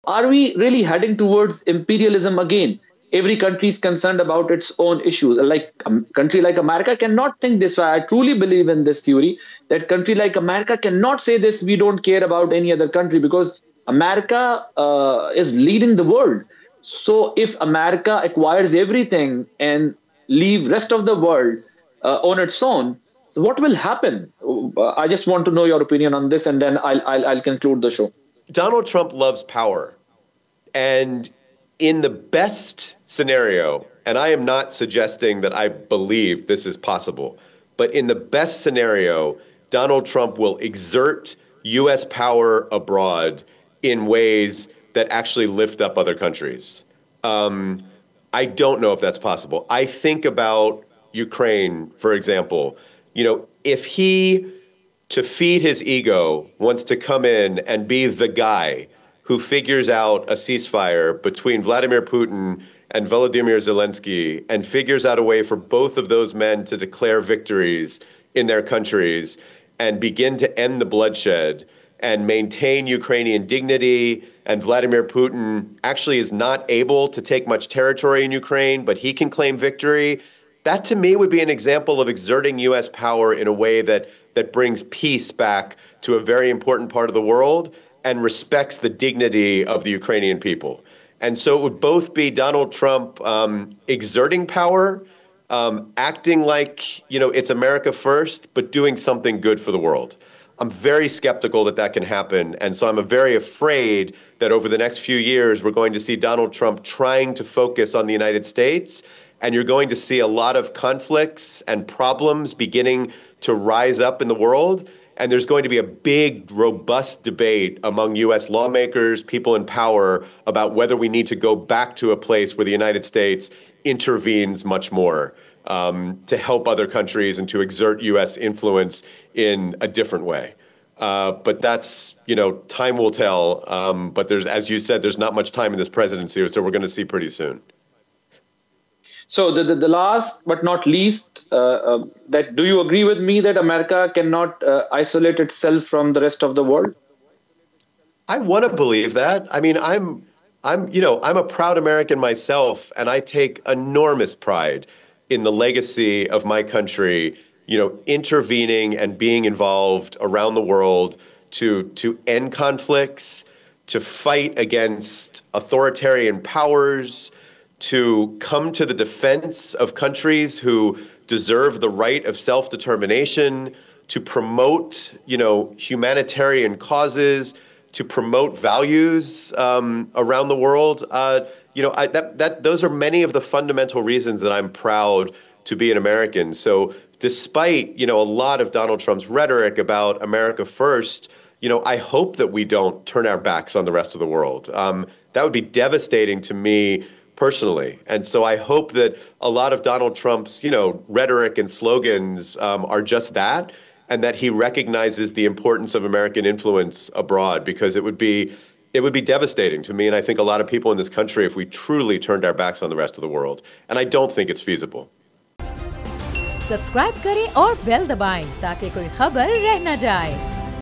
are we really heading towards imperialism again? Every country is concerned about its own issues. Like a country like America cannot think this way. I truly believe in this theory that country like America cannot say this. We don't care about any other country because America is leading the world. So if America acquires everything and leave rest of the world on its own, so what will happen? I just want to know your opinion on this, and then I'll conclude the show. Donald Trump loves power. And in the best scenario, and I am not suggesting that I believe this is possible, but in the best scenario, Donald Trump will exert U.S. power abroad in ways that actually lift up other countries. I don't know if that's possible. I think about Ukraine, for example. If he, to feed his ego, wants to come in and be the guy who figures out a ceasefire between Vladimir Putin and Volodymyr Zelensky and figures out a way for both of those men to declare victories in their countries and begin to end the bloodshed and maintain Ukrainian dignity, and Vladimir Putin actually is not able to take much territory in Ukraine, but he can claim victory, that to me would be an example of exerting U.S. power in a way that brings peace back to a very important part of the world and respects the dignity of the Ukrainian people. And so it would both be Donald Trump exerting power, acting like, it's America first, but doing something good for the world. I'm very skeptical that can happen. And so I'm very afraid that over the next few years, we're going to see Donald Trump trying to focus on the United States. And you're going to see a lot of conflicts and problems beginning to rise up in the world. And there's going to be a big, robust debate among U.S. lawmakers, people in power, about whether we need to go back to a place where the United States intervenes much more to help other countries and to exert U.S. influence in a different way. But that's, time will tell. But as you said, there's not much time in this presidency, so we're going to see pretty soon. So the last but not least, that do you agree with me that America cannot isolate itself from the rest of the world? I want to believe that. I mean, I'm a proud American myself, and I take enormous pride in the legacy of my country, intervening and being involved around the world to end conflicts, to fight against authoritarian powers, to come to the defense of countries who deserve the right of self-determination, to promote, humanitarian causes, to promote values around the world. Those are many of the fundamental reasons that I'm proud to be an American. So despite, a lot of Donald Trump's rhetoric about America first, I hope that we don't turn our backs on the rest of the world. That would be devastating to me personally. And so I hope that a lot of Donald Trump's, rhetoric and slogans are just that, and that he recognizes the importance of American influence abroad, because it would be devastating to me, and I think a lot of people in this country, if we truly turned our backs on the rest of the world. And I don't think it's feasible. Subscribe करें और bell दबाएं ताकि कोई खबर रह न जाए।